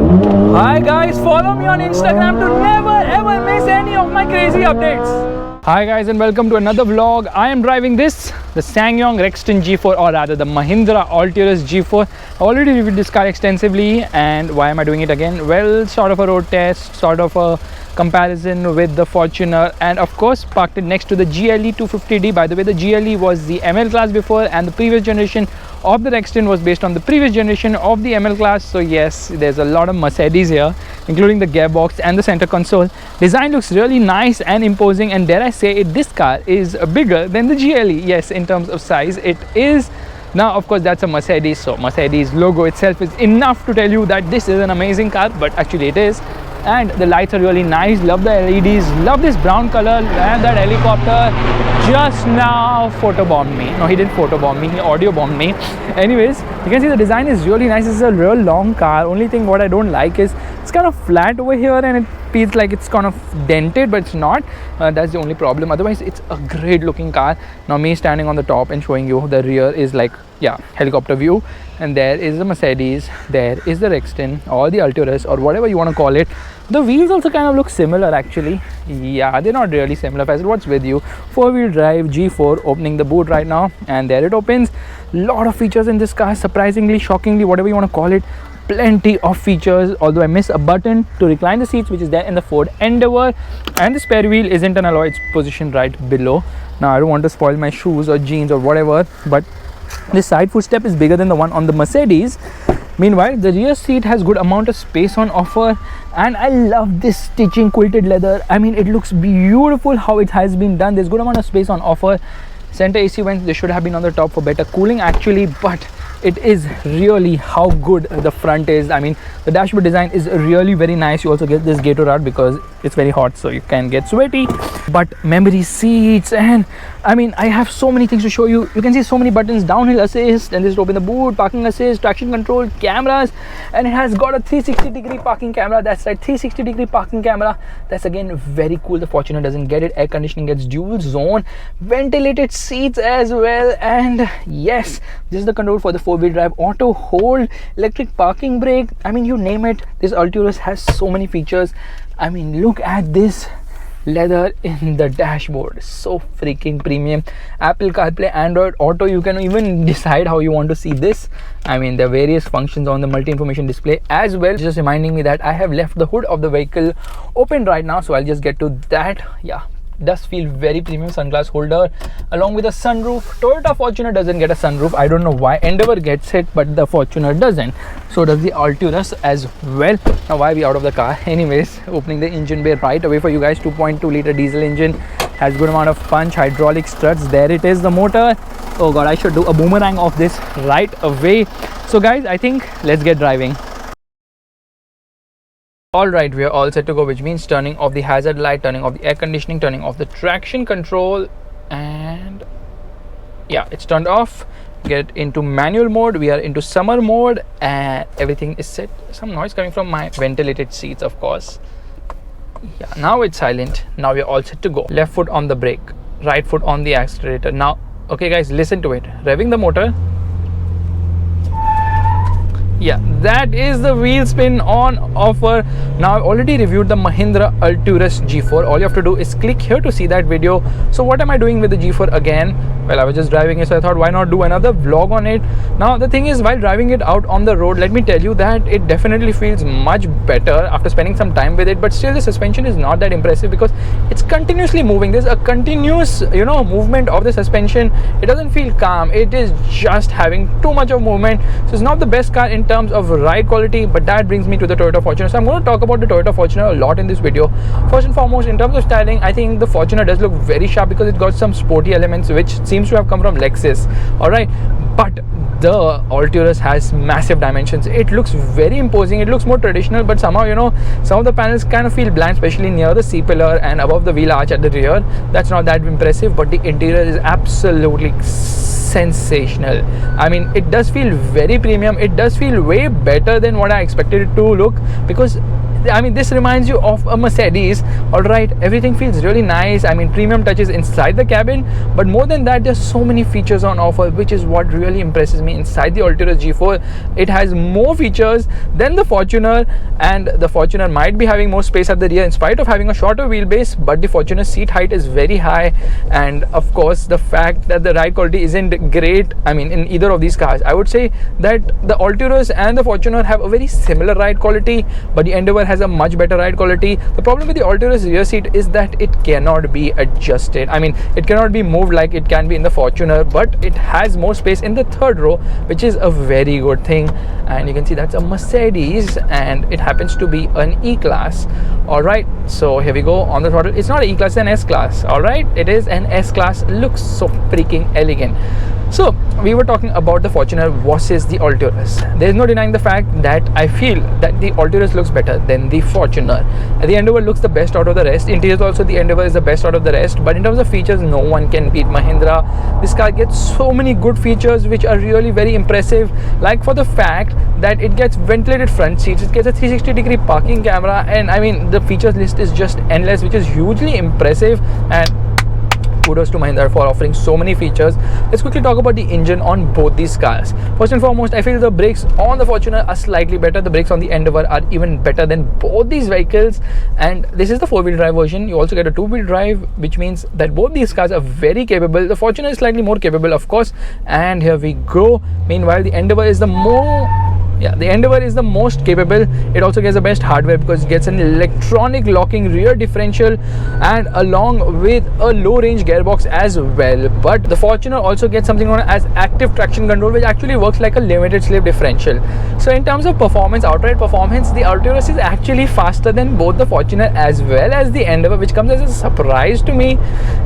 Hi guys, follow me on Instagram to never ever miss any of my crazy updates. Hi guys and welcome to another vlog. I am driving the SsangYong Rexton G4, or rather the Mahindra Alturas G4. I already reviewed this car extensively, and why am I doing it again? Well, sort of a road test, sort of a comparison with the Fortuner, and of course parked it next to the GLE 250D. By the way, the GLE was the ML class before, and the previous generation of the Rexton was based on the previous generation of the ML class. So yes, there's a lot of Mercedes here, including the gearbox and the center console. Design looks really nice and imposing, and dare I say it, this car is bigger than the GLE. Yes, in terms of size it is. Now of course that's a Mercedes, so Mercedes logo itself is enough to tell you that this is an amazing car, but actually it is. And the lights are really nice. Love the LEDs, love this brown color, and that helicopter just now photobombed me. No, he didn't photobomb me, he audio bombed me. Anyways, you can see the design is really nice. This is a real long car. Only thing what I don't like is it's kind of flat over here, and it feels like it's kind of dented, but it's not. That's the only problem. Otherwise it's a great looking car. Now me standing on the top and showing you the rear is like, yeah, helicopter view, and there is the Mercedes, there is the Rexton or the Alturas or whatever you want to call it. The wheels also kind of look similar actually. Yeah, they're not really similar. Faisal, what's with you? 4-wheel drive G4, opening the boot right now, and there it opens. Lot of features in this car, surprisingly, shockingly, whatever you want to call it. Plenty of features, although I miss a button to recline the seats, which is there in the Ford Endeavour, and the spare wheel isn't an alloy, it's positioned right below. Now I don't want to spoil my shoes or jeans or whatever, but this side footstep is bigger than the one on the Mercedes. Meanwhile, the rear seat has good amount of space on offer, and I love this stitching, quilted leather. I mean, it looks beautiful how it has been done. There's good amount of space on offer. Center AC vents, they should have been on the top for better cooling actually, but it is really how good the front is. I mean, the dashboard design is really very nice. You also get this Gatorade because it's very hot, so you can get sweaty. But memory seats, and I mean, I have so many things to show you. You can see so many buttons: downhill assist, and this is open the boot, parking assist, traction control, cameras, and it has got a 360-degree parking camera. That's right, 360-degree parking camera. That's again very cool. The Fortuner doesn't get it. Air conditioning gets dual zone, ventilated seats as well, and yes, this is the control for the 4-wheel drive, auto hold, electric parking brake. I mean, you name it, this Alturas has so many features. I mean, look at this leather in the dashboard, so freaking premium. Apple CarPlay, Android Auto, you can even decide how you want to see this. I mean, there are various functions on the multi-information display as well. Just reminding me that I have left the hood of the vehicle open right now, so I'll just get to that. Yeah, does feel very premium. Sunglass holder along with a sunroof. Toyota Fortuner doesn't get a sunroof. I don't know why. Endeavour gets it, but the Fortuner doesn't. So does the Alturas as well. Now why are we out of the car? Anyways, opening the engine bay right away for you guys. 2.2 liter diesel engine, has good amount of punch, hydraulic struts. There it is, the motor. Oh god, I should do a boomerang of this right away. So guys, I think let's get driving. Alright, we are all set to go, which means turning off the hazard light, turning off the air conditioning, turning off the traction control, and yeah, it's turned off. Get into manual mode. We are into summer mode, and everything is set. Some noise coming from my ventilated seats, of course. Yeah, now it's silent. Now we are all set to go. Left foot on the brake, right foot on the accelerator. Now, okay guys, listen to it. Revving the motor. Yeah, that is the wheel spin on offer. Now I've already reviewed the Mahindra Alturas G4. All you have to do is click here to see that video. So what am I doing with the G4 again? Well, I was just driving it, so I thought why not do another vlog on it. Now the thing is, while driving it out on the road, let me tell you that it definitely feels much better after spending some time with it. But still, the suspension is not that impressive because it's continuously moving. There's a continuous, movement of the suspension. It doesn't feel calm. It is just having too much of movement. So it's not the best car in terms of ride quality, but that brings me to the Toyota Fortuner. So I'm going to talk about the Toyota Fortuner a lot in this video. First and foremost, in terms of styling, I think the Fortuner does look very sharp because it got some sporty elements which seems to have come from Lexus. Alright, but the Alturas has massive dimensions. It looks very imposing. It looks more traditional, but somehow, some of the panels kind of feel bland, especially near the C-pillar and above the wheel arch at the rear. That's not that impressive, but the interior is absolutely sensational. I mean, it does feel very premium. It does feel way better than what I expected it to look, because I mean, this reminds you of a Mercedes. All right, everything feels really nice. I mean, premium touches inside the cabin, but more than that, there's so many features on offer, which is what really impresses me inside the Alturas G4. It has more features than the Fortuner, and the Fortuner might be having more space at the rear in spite of having a shorter wheelbase, but the Fortuner seat height is very high. And of course, the fact that the ride quality isn't great, I mean, in either of these cars, I would say that the Alturas and the Fortuner have a very similar ride quality, but the Endeavour has a much better ride quality. The problem with the Alturas rear seat is that it cannot be adjusted. I mean, it cannot be moved like it can be in the Fortuner, but it has more space in the third row, which is a very good thing. And you can see that's a Mercedes, and it happens to be an E-Class. All right, so here we go on the throttle. It's not an E-Class, it's an S-Class. All right, it is an S-Class. Looks so freaking elegant. So we were talking about the Fortuner versus the Alturas. There's no denying the fact that I feel that the Alturas looks better than the Fortuner. The Endeavour looks the best out of the rest. Interiors also, the Endeavour is the best out of the rest. But in terms of features, no one can beat Mahindra. This car gets so many good features which are really very impressive. Like for the fact that it gets ventilated front seats, it gets a 360-degree parking camera, and I mean the features list is just endless, which is hugely impressive. And kudos to Mahindra for offering so many features. Let's quickly talk about the engine on both these cars. First and foremost, I feel the brakes on the Fortuner are slightly better. The brakes on the Endeavour are even better than both these vehicles. And this is the four-wheel drive version. You also get a two-wheel drive, which means that both these cars are very capable. The Fortuner is slightly more capable, of course. And here we go. Meanwhile, the Endeavour is the Endeavour is the most capable. It also gets the best hardware because it gets an electronic locking rear differential and along with a low range gearbox as well. But the Fortuner also gets something known as active traction control, which actually works like a limited slip differential. So in terms of performance, outright performance, the Alturas is actually faster than both the Fortuner as well as the Endeavour, which comes as a surprise to me.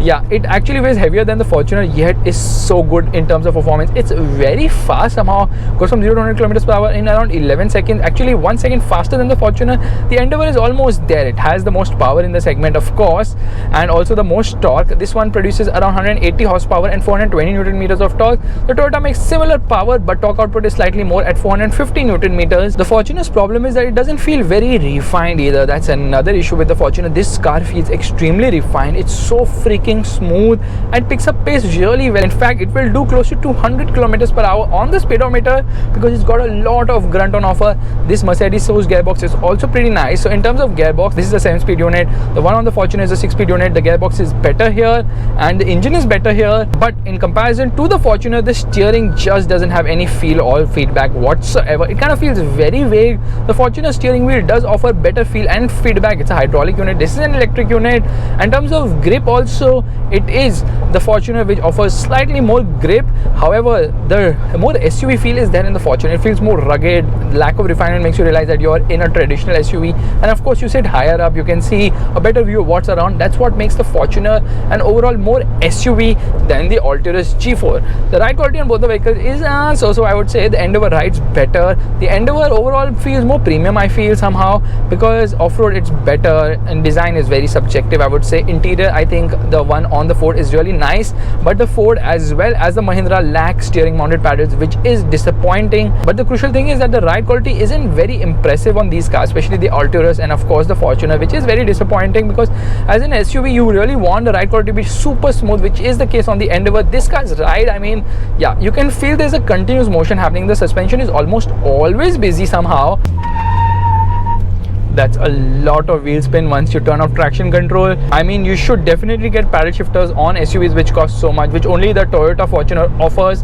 Yeah, it actually weighs heavier than the Fortuner, yet is so good in terms of performance. It's very fast somehow, goes from 0 to 100 kilometers per hour in around 11 seconds, actually 1 second faster than the Fortuner. The Endeavour is almost there. It has the most power in the segment, of course, and also the most torque. This one produces around 180 horsepower and 420 Newton meters of torque. The Toyota makes similar power, but torque output is slightly more at 450 Newton meters. The Fortuner's problem is that it doesn't feel very refined either. That's another issue with the Fortuner. This car feels extremely refined. It's so freaking smooth and picks up pace really well. In fact, it will do close to 200 kilometers per hour on the speedometer because it's got a lot of grunt on offer. This Mercedes source gearbox is also pretty nice. So in terms of gearbox, this is a 7-speed unit. The one on the Fortuner is a 6-speed unit. The gearbox is better here and the engine is better here. But in comparison to the Fortuner, the steering just doesn't have any feel or feedback whatsoever. It kind of feels very vague. The Fortuner steering wheel does offer better feel and feedback. It's a hydraulic unit. This is an electric unit. In terms of grip also, it is the Fortuner which offers slightly more grip. However, the more SUV feel is there in the Fortuner. It feels more rugged. Lack of refinement makes you realize that you're in a traditional SUV. And of course, you sit higher up, you can see a better view of what's around. That's what makes the Fortuner an overall more SUV than the Alturas G4. The ride quality on both the vehicles is so I would say the Endeavour rides better. The Endeavour overall feels more premium, I feel somehow, because off-road it's better and design is very subjective, I would say. Interior, I think the one on the Ford is really nice, but the Ford as well as the Mahindra lack steering mounted paddles, which is disappointing. But the crucial thing is that the ride quality isn't very impressive on these cars, especially the Alturas and of course the Fortuner, which is very disappointing because as an SUV you really want the ride quality to be super smooth, which is the case on the Endeavour. This car's ride, I mean, yeah, you can feel there's a continuous motion happening. The suspension is almost always busy somehow. That's a lot of wheel spin once you turn off traction control. I mean, you should definitely get paddle shifters on SUVs which cost so much, which only the Toyota Fortuner offers.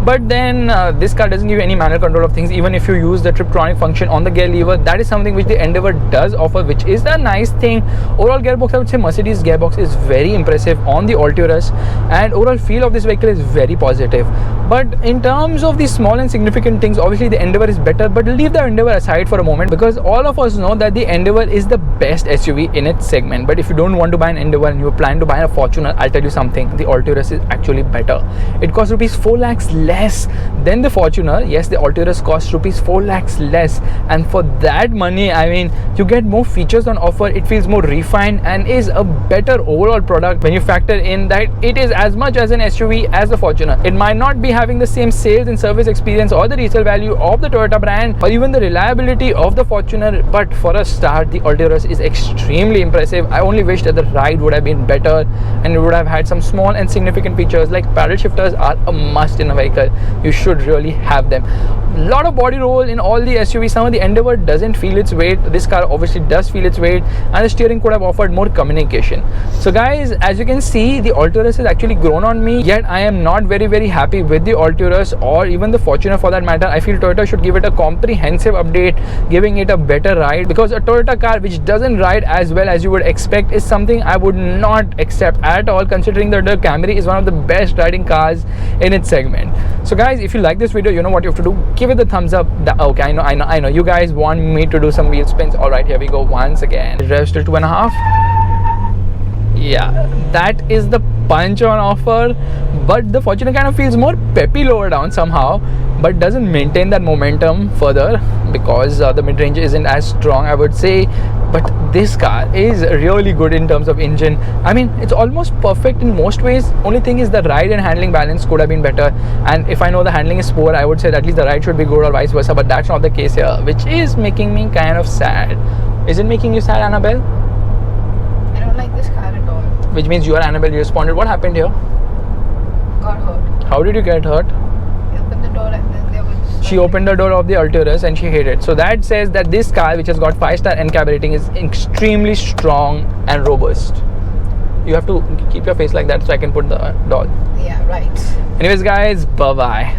But then this car doesn't give you any manual control of things. Even if you use the Triptronic function on the gear lever, that is something which the Endeavour does offer, which is a nice thing. Overall gearbox, I would say Mercedes gearbox is very impressive on the Alturas, and overall feel of this vehicle is very positive. But in terms of the small and significant things, obviously the Endeavour is better, but leave the Endeavour aside for a moment because all of us know that the Endeavour is the best SUV in its segment. But if you don't want to buy an Endeavour and you plan to buy a Fortuner, I'll tell you something, the Alturas is actually better. It costs rupees 4 lakhs less than the Fortuner. Yes, the Alturas cost rupees 4 lakhs less, and for that money, I mean, you get more features on offer. It feels more refined and is a better overall product when you factor in that it is as much as an SUV as the Fortuner. It might not be having the same sales and service experience or the resale value of the Toyota brand or even the reliability of the Fortuner, but for a a start, the Alturas is extremely impressive. I only wish that the ride would have been better and it would have had some small and significant features like paddle shifters are a must in a vehicle. You should really have them. A lot of body roll in all the SUVs. Some of the Endeavour doesn't feel its weight. This car obviously does feel its weight, and the steering could have offered more communication. So guys, as you can see, the Alturas has actually grown on me, yet I am not very happy with the Alturas or even the Fortuner for that matter. I feel Toyota should give it a comprehensive update, giving it a better ride, because a Toyota car which doesn't ride as well as you would expect is something I would not accept at all, considering that the Camry is one of the best riding cars in its segment. So guys, if you like this video, you know what you have to do. Give it the thumbs up. Okay, I know you guys want me to do some wheel spins. All right, here we go once again. Rev still 2.5. Yeah, that is the punch on offer, but the Fortuner kind of feels more peppy lower down somehow, but doesn't maintain that momentum further because the mid-range isn't as strong, I would say. But this car is really good in terms of engine. I mean, it's almost perfect in most ways. Only thing is the ride and handling balance could have been better, and if I know the handling is poor, I would say that at least the ride should be good or vice versa, but that's not the case here, which is making me kind of sad. Is it making you sad, Annabelle? I don't like this car at all. Which means you are Annabelle, you responded. What happened here? Got hurt. How did you get hurt? I opened the door and then there was... She opened the door of the Alturas and she hit it. So that says that this car, which has got 5-star NCAP rating, is extremely strong and robust. You have to keep your face like that so I can put the doll. Yeah, right. Anyways guys, bye-bye.